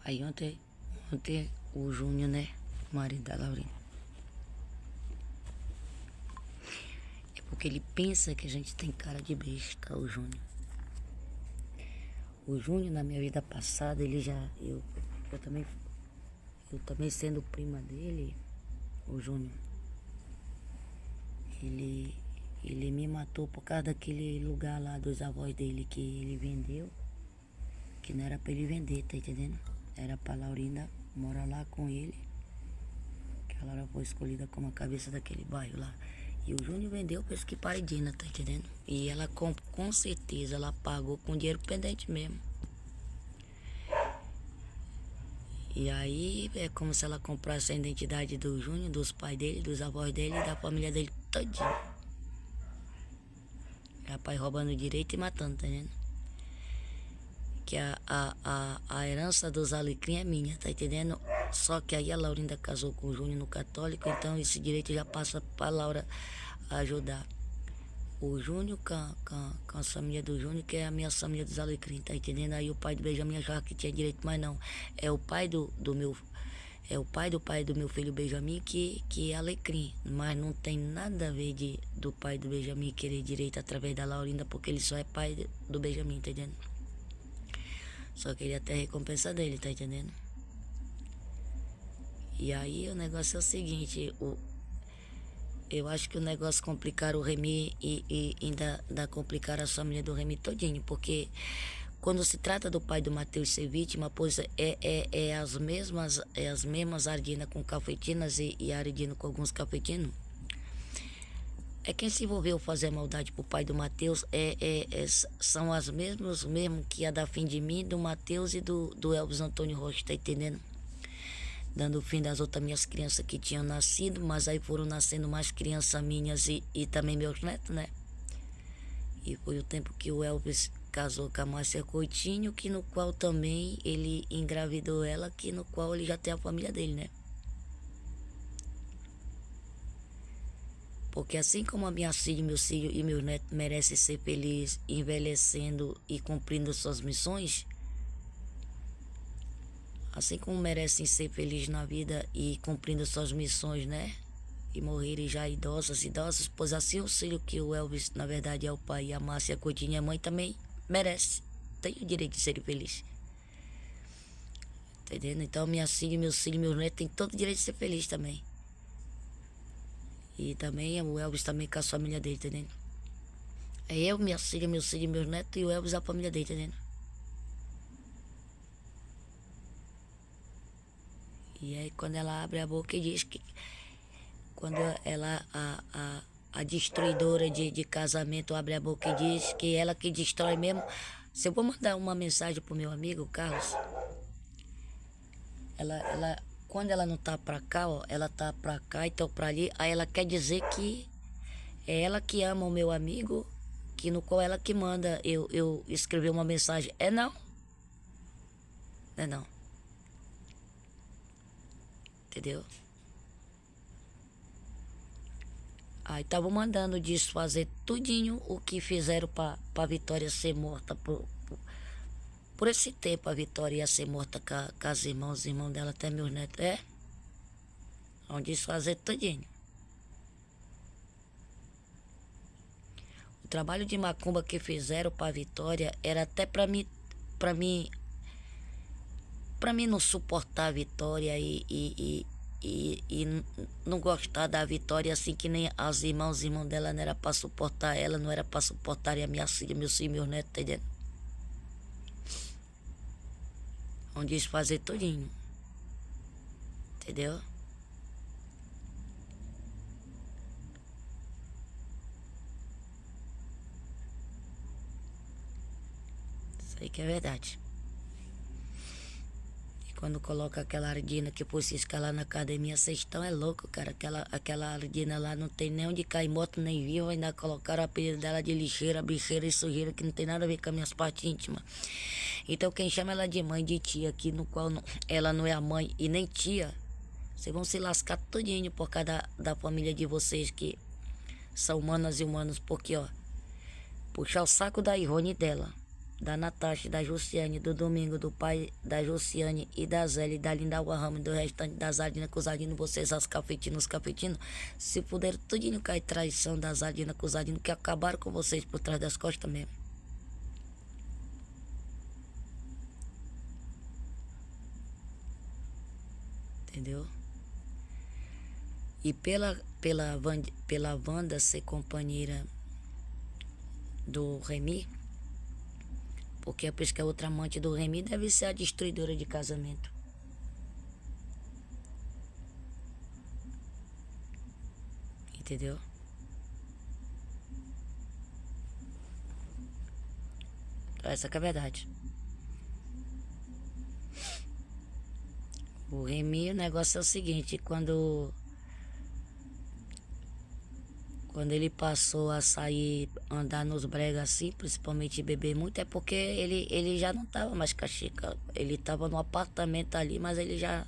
Aí ontem o Júnior, né? O marido da Laurinha. É porque ele pensa que a gente tem cara de besta, o Júnior. O Júnior, na minha vida passada, ele já... Eu também sendo prima dele, o Júnior, ele me matou por causa daquele lugar lá dos avós dele que ele vendeu, que não era pra ele vender, tá entendendo? Era pra Laurinda morar lá com ele, que a Laura foi escolhida como a cabeça daquele bairro lá. E o Júnior vendeu pra que paredina, tá entendendo? E ela com certeza ela pagou com dinheiro pendente mesmo. E aí é como se ela comprasse a identidade do Júnior, dos pais dele, dos avós dele e da família dele todinho. Rapaz roubando direito e matando, tá entendendo? Que a herança dos Alecrim é minha, tá entendendo? Só que aí a Laurinda casou com o Júnior no católico, então esse direito já passa pra Laura ajudar. O Júnior com a família do Júnior, que é a minha família dos Alecrim, tá entendendo? Aí o pai do Benjamin achava que tinha direito, mas não. É o pai do meu... É o pai do meu filho Benjamin que é Alecrim. Mas não tem nada a ver do pai do Benjamin querer direito através da Laurinda, porque ele só é pai do Benjamin, tá entendendo? Só queria até a recompensa dele, tá entendendo? E aí o negócio é o seguinte, eu acho que o negócio complicaram o Remy e ainda complicaram a família do Remy todinho, porque quando se trata do pai do Matheus ser vítima, pois é as mesmas Ardina com cafetinas e Ardino com alguns cafetinos. É quem se envolveu fazer maldade pro pai do Matheus são as mesmas mesmo que a da Fim de Mim, do Matheus e do Elvis Antônio Rocha, tá entendendo? Dando fim das outras minhas crianças que tinham nascido, mas aí foram nascendo mais crianças minhas e também meus netos, né? E foi o tempo que o Elvis casou com a Márcia Coutinho, que no qual também ele engravidou ela, que no qual ele já tem a família dele, né? Porque assim como a minha filha, meu filho e meu neto merecem ser felizes, envelhecendo e cumprindo suas missões, assim como merecem ser felizes na vida e cumprindo suas missões, né? E morrerem já idosos, pois assim o filho que o Elvis, na verdade, é o pai, e a Márcia Coutinho, a mãe, também merece. Tem o direito de serem felizes. Entendendo? Então minha filha, meus filhos, meus netos têm todo o direito de ser felizes também. E também o Elvis também com a família dele, entendendo? É eu, minha filha, meus filhos, meus netos e o Elvis a família dele, entendendo? E aí quando ela abre a boca e diz que... Quando ela, a destruidora de casamento, abre a boca e diz que ela que destrói mesmo. Se eu vou mandar uma mensagem pro meu amigo, Carlos, quando ela não tá pra cá, ó, ela tá pra cá e tô pra ali, aí ela quer dizer que é ela que ama o meu amigo, que no qual ela que manda eu escrever uma mensagem. É não? É não. Entendeu? Aí estavam mandando desfazer tudinho o que fizeram pra Vitória ser morta. Por esse tempo a Vitória ia ser morta com os irmãos dela, até meus netos. É? Vão desfazer tudinho. O trabalho de macumba que fizeram pra Vitória era até pra mim não suportar a Vitória e não gostar da Vitória, assim que nem os irmãos dela não era pra suportar ela, não era pra suportarem a minha filha, meus filhos, meus netos, tá entendendo? Vão desfazer tudinho. Entendeu? Isso aí que é verdade. Quando coloca aquela Ardina que por se escalar na academia, vocês estão é louco, cara. Aquela Ardina lá não tem nem onde cair morto nem vivo. Ainda colocaram o apelido dela de lixeira, bicheira e sujeira, que não tem nada a ver com as minhas partes íntimas. Então quem chama ela de mãe, de tia, aqui no qual ela não é a mãe e nem tia, vocês vão se lascar todinho por causa da família de vocês, que são humanas e humanos. Porque, ó, puxar o saco da Ivone dela, da Natasha, da Jussiane, do Domingo, do pai da Jussiane e da Zélia, da Linda Ramos, do restante da Zardina, com os Zardina, vocês, os cafetinos, se puderam tudinho cair traição da Zardina com os Zardina, que acabaram com vocês por trás das costas mesmo. Entendeu? E pela Wanda ser companheira do Remy, porque a pesca outra amante do Remy deve ser a destruidora de casamento. Entendeu? Essa que é a verdade. O Remy, o negócio é o seguinte, quando ele passou a sair, andar nos bregas assim, principalmente beber muito, é porque ele já não tava mais com a Chica. Ele tava no apartamento ali, mas ele já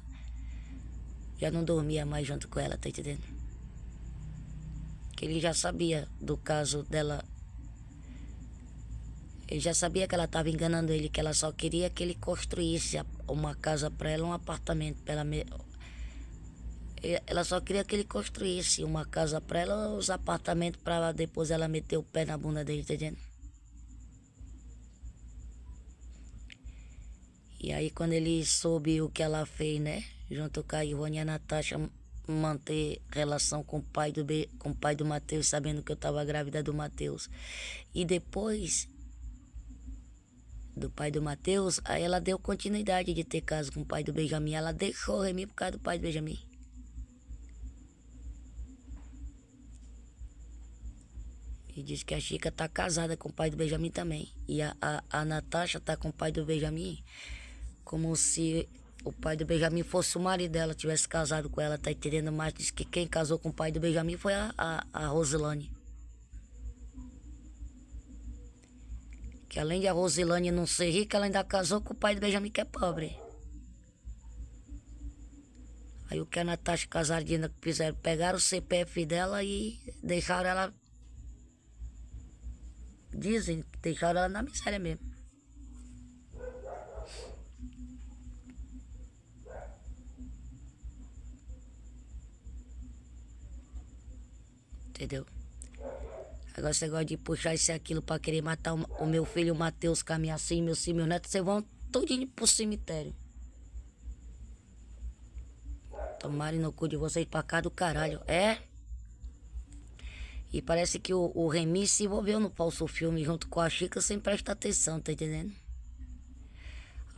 não dormia mais junto com ela, tá entendendo? Que ele já sabia do caso dela. Ele já sabia que ela tava enganando ele, que ela só queria que ele construísse uma casa pra ela, um apartamento pra ela. Ela só queria que ele construísse uma casa pra ela, os apartamentos pra depois ela meter o pé na bunda dele, tá entendendo? E aí quando ele soube o que ela fez, né? Junto com a Ivone e a Natasha, manter relação com o pai do Matheus, sabendo que eu tava grávida do Matheus. E depois do pai do Matheus, aí ela deu continuidade de ter caso com o pai do Benjamin. Ela deixou o Remy por causa do pai do Benjamin. E diz que a Chica tá casada com o pai do Benjamin também. E a Natasha tá com o pai do Benjamin como se o pai do Benjamin fosse o marido dela, tivesse casado com ela, tá entendendo? Mas diz que quem casou com o pai do Benjamin foi a Rosilane. Que além de a Rosilane não ser rica, ela ainda casou com o pai do Benjamin, que é pobre. Aí o que a Natasha e a Zardina fizeram, pegaram o CPF dela e deixaram ela... Dizem que deixaram ela na miséria mesmo. Entendeu? Agora você gosta de puxar isso e aquilo pra querer matar o meu filho, o Matheus, caminhar assim, meus filhos, meus netos, vocês vão tudinho pro cemitério. Tomarem no cu de vocês pra cá do caralho. É? E parece que o Remy se envolveu no falso filme junto com a Chica sem prestar atenção, tá entendendo?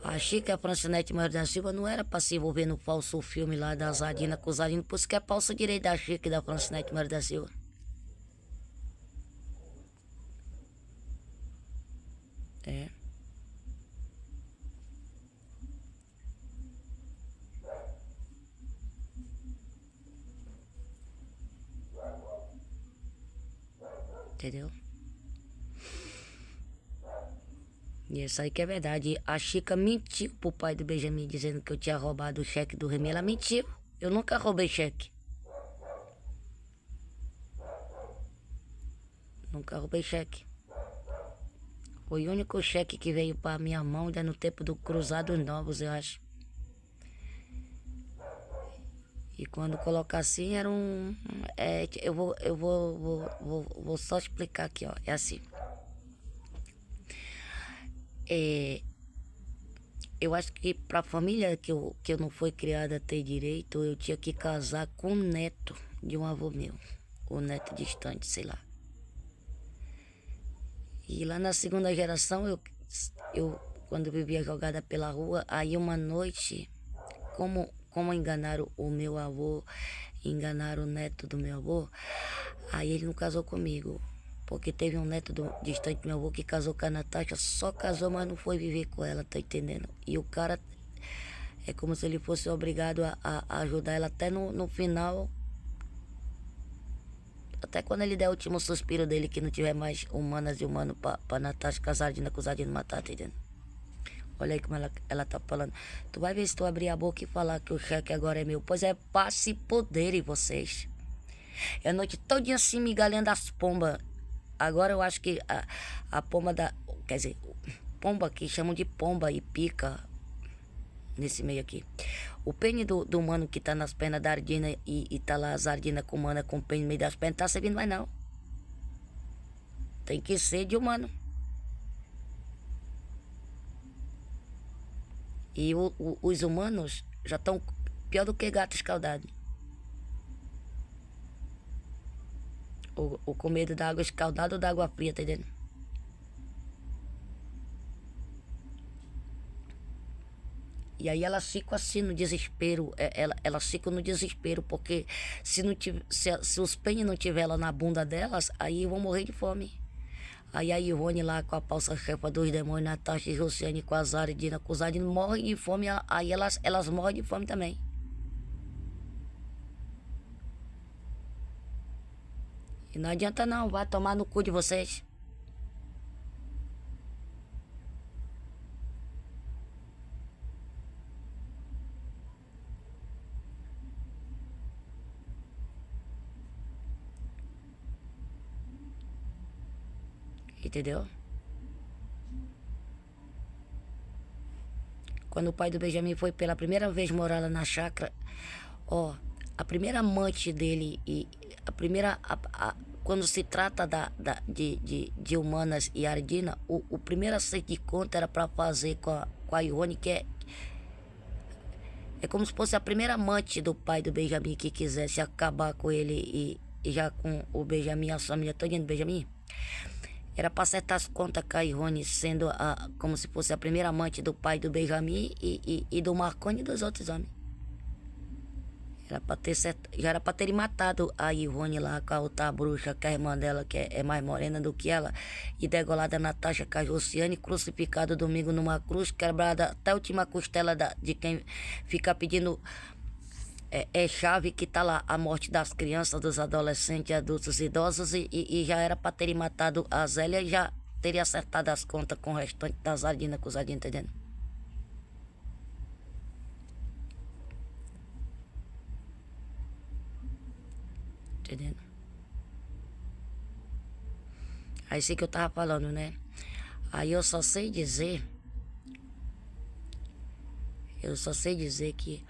A Chica e a Francinete Maria da Silva não era pra se envolver no falso filme lá da Zardina com o Zardino, por isso que é falso direito da Chica e da Francinete Maria da Silva. É. Entendeu? E isso aí que é verdade. A Chica mentiu pro pai do Benjamin, dizendo que eu tinha roubado o cheque do Remy. Ela mentiu. Eu nunca roubei cheque. Nunca roubei cheque. Foi o único cheque que veio pra minha mão ainda no tempo do Cruzados Novos, eu acho. E quando colocar assim, era um... eu vou só explicar aqui, ó. É assim. Eu acho que pra família que eu não fui criada a ter direito, eu tinha que casar com o neto de um avô meu. Ou neto distante, sei lá. E lá na segunda geração, eu quando vivia jogada pela rua, aí uma noite, como enganaram o meu avô, enganaram o neto do meu avô, aí ele não casou comigo. Porque teve um neto distante do meu avô que casou com a Natasha, só casou, mas não foi viver com ela, tá entendendo? E o cara é como se ele fosse obrigado a ajudar ela até no final. Até quando ele der o último suspiro dele, que não tiver mais humanas e humano pra Natasha Casadina com Zardina matar, tá entendendo? Olha aí como ela tá falando. Tu vai ver se tu abrir a boca e falar que o cheque agora é meu. Pois é, passe poder em vocês. É a noite todinha assim, migalhando as pombas. Agora eu acho que a pomba da... Quer dizer, pomba aqui, chamam de pomba e pica nesse meio aqui. O pênis do humano que tá nas pernas da Ardina e tá lá as Ardinas com humana com o pênis no meio das pernas, tá servindo mais não. Tem que ser de humano. E os humanos já estão pior do que gato escaldado. Ou com medo da água escaldada ou da água fria, tá entendendo? E aí elas ficam assim no desespero, elas ficam no desespero, porque se os pênis não tiver lá na bunda delas, aí vão morrer de fome. Aí a Ivone lá com a falsa chefa dos demônios, Natasha e Josiane com a Zara e Dina com os Adina, morrem de fome, aí elas morrem de fome também. E não adianta não, vai tomar no cu de vocês. Entendeu? Quando o pai do Benjamin foi pela primeira vez morar lá na chácara, ó, a primeira amante dele e a primeira... quando se trata de humanas e Ardina, o primeiro acerto de conta era para fazer com a Ione, que é como se fosse a primeira amante do pai do Benjamin que quisesse acabar com ele e já com o Benjamin, a família toda do Benjamin. Era para acertar as contas com a Ione, sendo como se fosse a primeira amante do pai do Benjamin e do Marconi e dos outros homens. Já era pra ter matado a Ivone lá com a outra bruxa, que é a irmã dela, que é mais morena do que ela, e degolada a Natasha com a Josiane, crucificado domingo numa cruz, quebrada até a última costela de quem fica pedindo chave, que tá lá a morte das crianças, dos adolescentes, adultos e idosos, e já era pra ter matado a Zélia e já teria acertado as contas com o restante das Ardinas, com os Ardinas, entendendo? Entendendo? Aí sei que eu tava falando, né? Aí eu só sei dizer que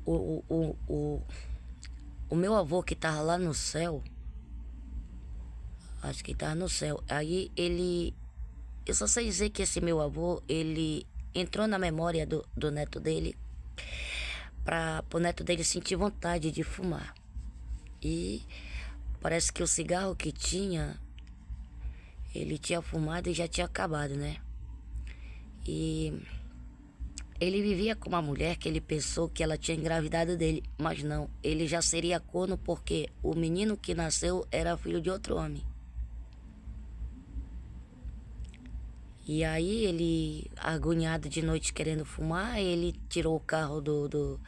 o meu avô que tava lá no céu, acho que tava no céu, aí eu só sei dizer que esse meu avô, ele entrou na memória do neto dele, para o neto dele sentir vontade de fumar. E parece que o cigarro que tinha, ele tinha fumado e já tinha acabado, né? E ele vivia com uma mulher que ele pensou que ela tinha engravidado dele, mas não, ele já seria corno porque o menino que nasceu era filho de outro homem. E aí ele, agoniado de noite querendo fumar, ele tirou o carro do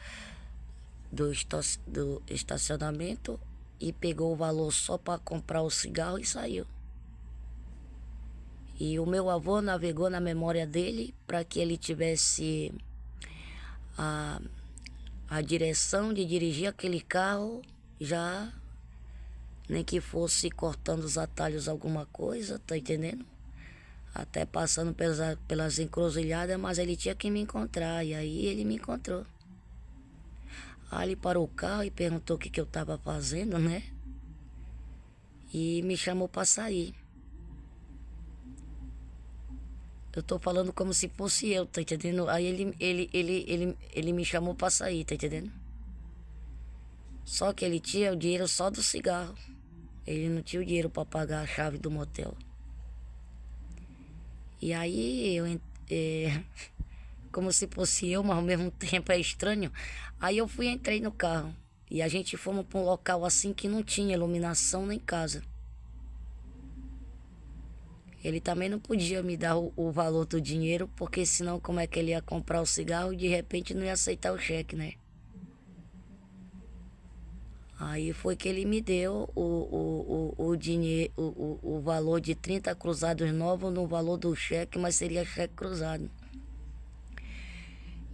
estacionamento e pegou o valor só para comprar o cigarro e saiu. E o meu avô navegou na memória dele para que ele tivesse a direção de dirigir aquele carro, já nem que fosse cortando os atalhos alguma coisa, tá entendendo? Até passando pelas encruzilhadas, mas ele tinha que me encontrar, e aí ele me encontrou. Aí ele parou o carro e perguntou o que eu tava fazendo, né? E me chamou para sair. Eu tô falando como se fosse eu, tá entendendo? Aí ele me chamou para sair, tá entendendo? Só que ele tinha o dinheiro só do cigarro. Ele não tinha o dinheiro para pagar a chave do motel. E aí como se fosse eu, mas ao mesmo tempo é estranho. Aí eu entrei no carro. E a gente fomos para um local assim que não tinha iluminação nem casa. Ele também não podia me dar o valor do dinheiro, porque senão como é que ele ia comprar o cigarro e de repente não ia aceitar o cheque, né? Aí foi que ele me deu o dinheiro, o valor de 30 cruzados novos no valor do cheque, mas seria cheque cruzado.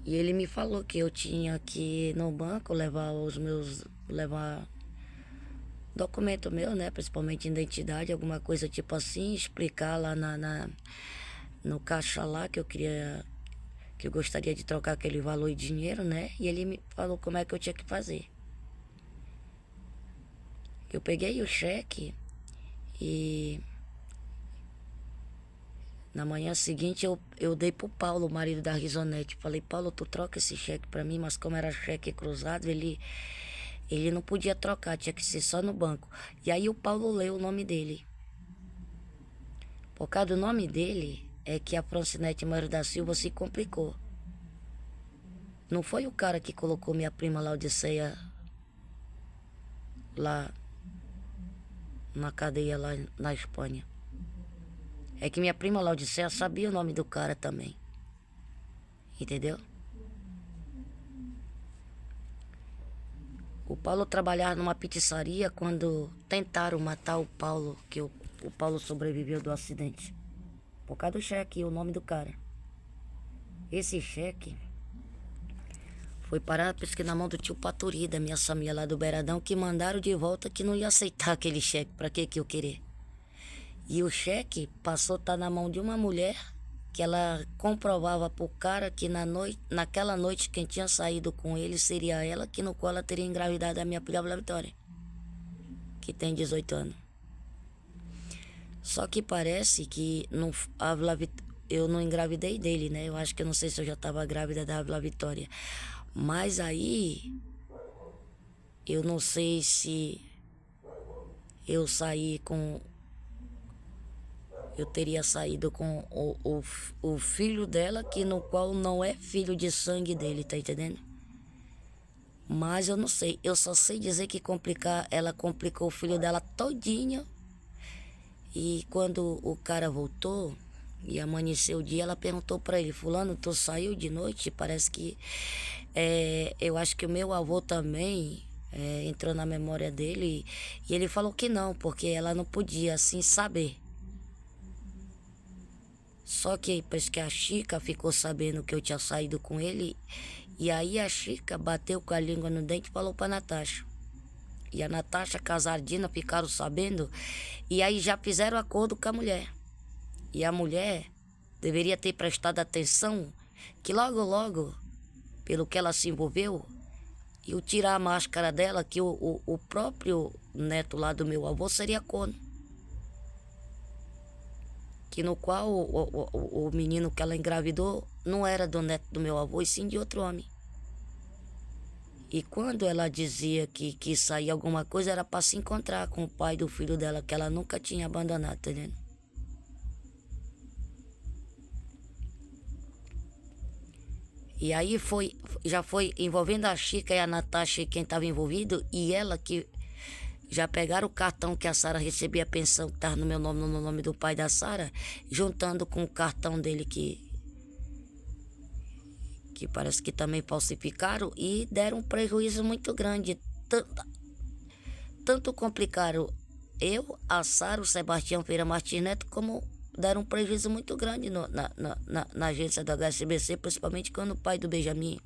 E ele me falou que eu tinha que ir no banco levar documento meu, né? Principalmente identidade, alguma coisa tipo assim, explicar lá no caixa lá que eu gostaria de trocar aquele valor em dinheiro, né? E ele me falou como é que eu tinha que fazer. Eu peguei o cheque e na manhã seguinte eu dei pro Paulo, o marido da Risonete. Falei, Paulo, tu troca esse cheque pra mim, mas como era cheque cruzado, ele não podia trocar, tinha que ser só no banco. E aí o Paulo leu o nome dele. Por causa do nome dele, é que a Francinete Mário da Silva se complicou. Não foi o cara que colocou minha prima Laudiceia lá na cadeia lá na Espanha. É que minha prima Laudiceia sabia o nome do cara também. Entendeu? O Paulo trabalhava numa pizzaria quando tentaram matar o Paulo, que o Paulo sobreviveu do acidente. Por causa do cheque, o nome do cara. Esse cheque foi parar na mão do tio Paturi, da minha família lá do Beiradão, que mandaram de volta que não ia aceitar aquele cheque. Pra que eu querer? E o cheque passou a estar na mão de uma mulher que ela comprovava pro cara que naquela noite quem tinha saído com ele seria ela, que no qual ela teria engravidado a minha filha Vitória, que tem 18 anos. Só que parece que eu não engravidei dele, né? Eu acho que eu não sei se eu já estava grávida da Vitória. Mas aí eu não sei se eu teria saído com o filho dela, que no qual não é filho de sangue dele, tá entendendo? Mas eu não sei, eu só sei dizer que ela complicou o filho dela todinho. E quando o cara voltou e amanheceu o dia, ela perguntou pra ele, fulano, tu saiu de noite? Parece que eu acho que o meu avô também entrou na memória dele. E ele falou que não, porque ela não podia assim saber. Só que depois que a Chica ficou sabendo que eu tinha saído com ele, e aí a Chica bateu com a língua no dente e falou pra Natasha. E a Natasha, com a Zardina, ficaram sabendo, e aí já fizeram acordo com a mulher. E a mulher deveria ter prestado atenção que logo, logo, pelo que ela se envolveu, eu tirar a máscara dela, que o próprio neto lá do meu avô seria corno. Que no qual o menino que ela engravidou não era do neto do meu avô, e sim de outro homem. E quando ela dizia que saía alguma coisa, era para se encontrar com o pai do filho dela, que ela nunca tinha abandonado, tá entendendo? E aí já foi envolvendo a Chica e a Natasha, quem estava envolvido, e ela que já pegaram o cartão que a Sara recebia a pensão, que estava no meu nome, no nome do pai da Sara, juntando com o cartão dele que parece que também falsificaram, e deram um prejuízo muito grande. Tanto complicaram eu, a Sara, o Sebastião Feira Martins Neto, como deram um prejuízo muito grande na agência da HSBC, principalmente quando o pai do Benjamin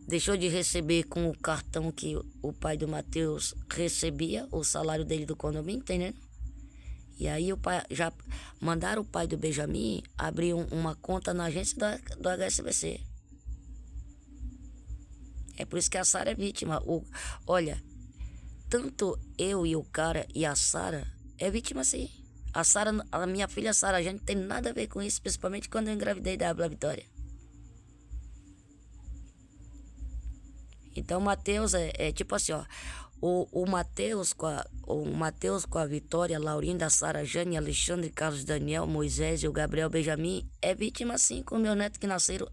deixou de receber com o cartão que o pai do Matheus recebia, o salário dele do condomínio, entendendo? E aí já mandaram o pai do Benjamin abrir uma conta na agência do HSBC. É por isso que a Sara é vítima. Olha, tanto eu e o cara e a Sara é vítima, sim. A minha filha Sara já não tem nada a ver com isso, principalmente quando eu engravidei da Vitória. Então o Matheus é tipo assim, ó. O Matheus com a Vitória, Laurinda, Sara, Jane, Alexandre, Carlos Daniel, Moisés e o Gabriel Benjamin é vítima, sim, com meus netos que nasceram.